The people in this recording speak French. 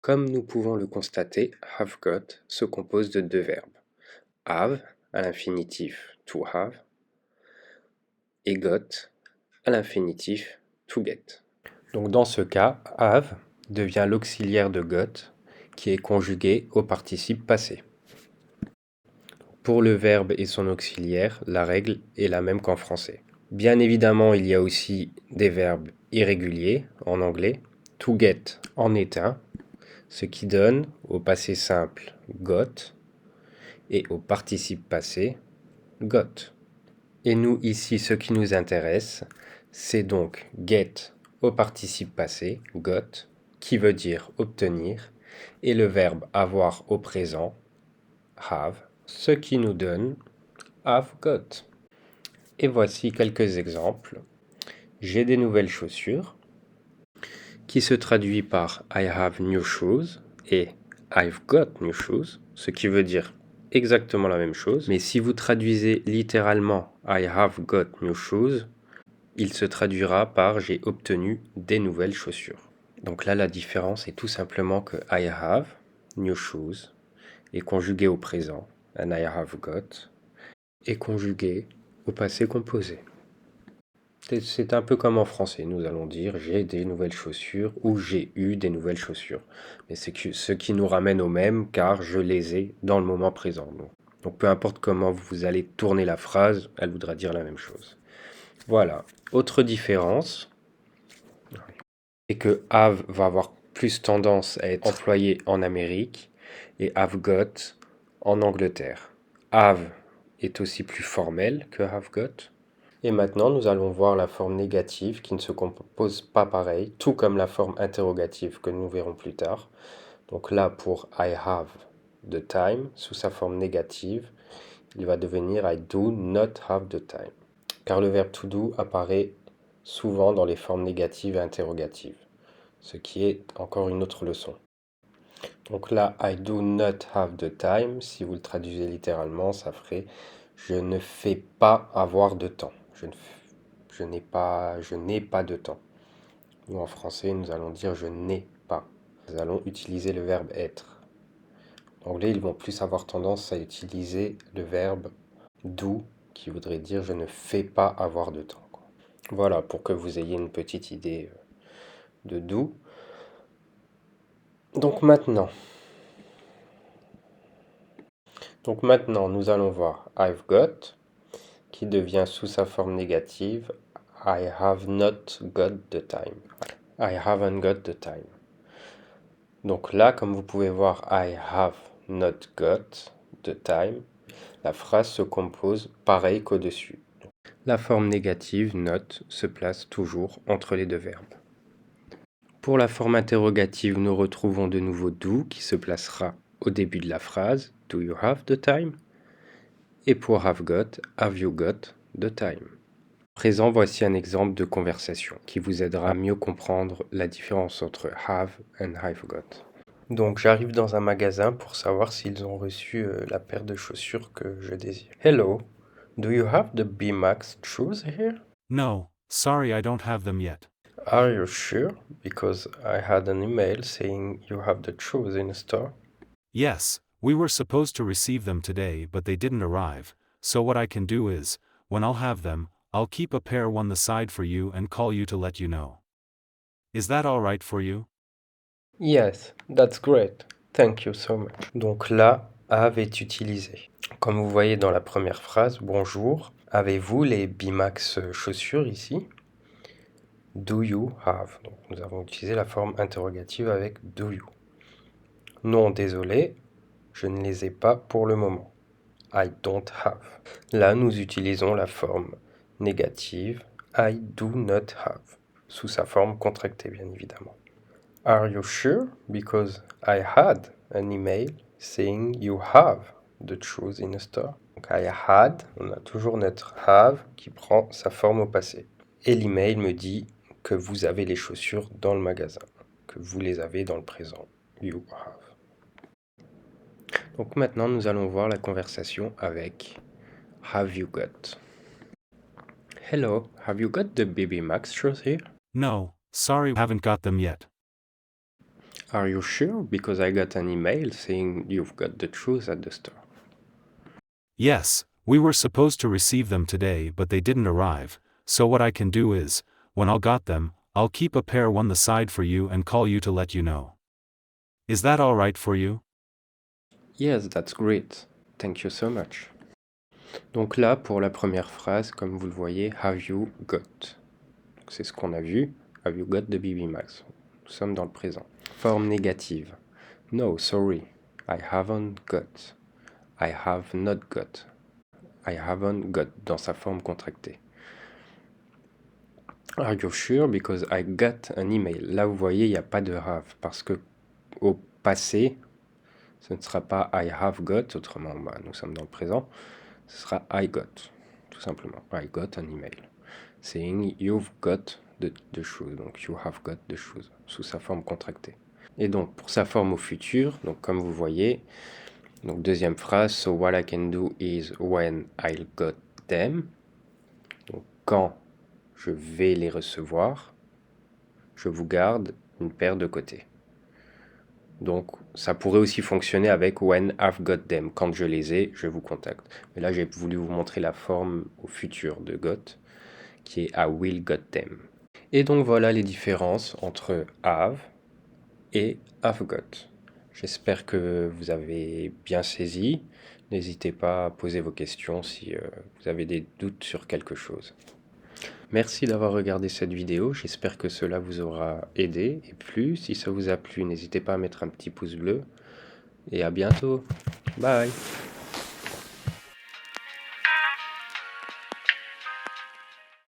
Comme nous pouvons le constater, have got se compose de deux verbes. Have à l'infinitif to have et got à l'infinitif to get. Donc dans ce cas, have devient l'auxiliaire de got qui est conjugué au participe passé. Pour le verbe et son auxiliaire, la règle est la même qu'en français. Bien évidemment, il y a aussi des verbes irréguliers en anglais. To get en est un, ce qui donne au passé simple got et au participe passé got. Et nous ici, ce qui nous intéresse, c'est donc get au participe passé got, qui veut dire obtenir, et le verbe avoir au présent have, ce qui nous donne have got. Et voici quelques exemples. J'ai des nouvelles chaussures, qui se traduit par I have new shoes et I've got new shoes, ce qui veut dire exactement la même chose. Mais si vous traduisez littéralement I have got new shoes, il se traduira par j'ai obtenu des nouvelles chaussures. Donc là, la différence est tout simplement que I have new shoes est conjugué au présent, and I have got est conjugué au passé composé. C'est un peu comme en français, nous allons dire j'ai des nouvelles chaussures ou j'ai eu des nouvelles chaussures. Mais c'est ce qui nous ramène au même car je les ai dans le moment présent. Donc peu importe comment vous allez tourner la phrase, elle voudra dire la même chose. Voilà. Autre différence, c'est que have va avoir plus tendance à être employé en Amérique et have got en Angleterre. Have est aussi plus formel que have got. Et maintenant, nous allons voir la forme négative qui ne se compose pas pareil, tout comme la forme interrogative que nous verrons plus tard. Donc là, pour I have the time, sous sa forme négative, il va devenir I do not have the time. Car le verbe to do apparaît souvent dans les formes négatives et interrogatives, ce qui est encore une autre leçon. Donc là, I do not have the time, si vous le traduisez littéralement, ça ferait je ne fais pas avoir de temps. Je n'ai pas de temps. Ou en français, nous allons dire je n'ai pas. Nous allons utiliser le verbe être. En anglais, ils vont plus avoir tendance à utiliser le verbe do, qui voudrait dire je ne fais pas avoir de temps. Voilà, pour que vous ayez une petite idée de do. Donc maintenant, nous allons voir I've got, qui devient sous sa forme négative I have not got the time. I haven't got the time. Donc là, comme vous pouvez voir I have not got the time, la phrase se compose pareil qu'au-dessus. La forme négative not se place toujours entre les deux verbes. Pour la forme interrogative, nous retrouvons de nouveau do qui se placera au début de la phrase Do you have the time? Et pour have you got the time? À présent, voici un exemple de conversation qui vous aidera à mieux comprendre la différence entre have and I've got. Donc j'arrive dans un magasin pour savoir s'ils ont reçu la paire de chaussures que je désire. Hello, do you have the B-Max shoes here? No, sorry I don't have them yet. Are you sure? Because I had an email saying you have the shoes in the store. Yes, we were supposed to receive them today but they didn't arrive, so what I can do is, when I'll have them, I'll keep a pair on the side for you and call you to let you know. Is that alright for you? Yes, that's great. Thank you so much. Donc là, have est utilisé. Comme vous voyez dans la première phrase, bonjour, avez-vous les B-Max chaussures ici? Do you have? Donc nous avons utilisé la forme interrogative avec do you. Non, désolé, je ne les ai pas pour le moment. I don't have. Là, nous utilisons la forme négative I do not have, sous sa forme contractée bien évidemment. Are you sure? Because I had an email saying you have the shoes in the store. Donc I had, on a toujours notre have qui prend sa forme au passé. Et l'email me dit que vous avez les chaussures dans le magasin, que vous les avez dans le présent. You have. Donc maintenant, nous allons voir la conversation avec Have you got? Hello, have you got the BB Max shoes here? No, sorry haven't got them yet. Are you sure? Because I got an email saying you've got the shoes at the store. Yes, we were supposed to receive them today but they didn't arrive, so what I can do is, when I'll got them, I'll keep a pair one the side for you and call you to let you know. Is that alright for you? Yes, that's great. Thank you so much. Donc là, pour la première phrase, comme vous le voyez, have you got. C'est ce qu'on a vu. Have you got de BB Max. Nous sommes dans le présent. Forme négative. No, sorry. I haven't got. I have not got. I haven't got dans sa forme contractée. Are you sure? Because I got an email. Là, vous voyez, il n'y a pas de have parce que au passé, ce ne sera pas I have got, autrement, nous sommes dans le présent, ce sera I got, tout simplement. I got an email saying you've got the shoes, donc you have got the shoes, sous sa forme contractée. Et donc, pour sa forme au futur, donc comme vous voyez, donc deuxième phrase, so what I can do is when I'll got them, donc quand je vais les recevoir, je vous garde une paire de côté. Donc, ça pourrait aussi fonctionner avec when I've got them. Quand je les ai, je vous contacte. Mais là, j'ai voulu vous montrer la forme au futur de got, qui est I will got them. Et donc, voilà les différences entre have et have got. J'espère que vous avez bien saisi. N'hésitez pas à poser vos questions si vous avez des doutes sur quelque chose. Merci d'avoir regardé cette vidéo, j'espère que cela vous aura aidé et plu. Si ça vous a plu, n'hésitez pas à mettre un petit pouce bleu et à bientôt. Bye!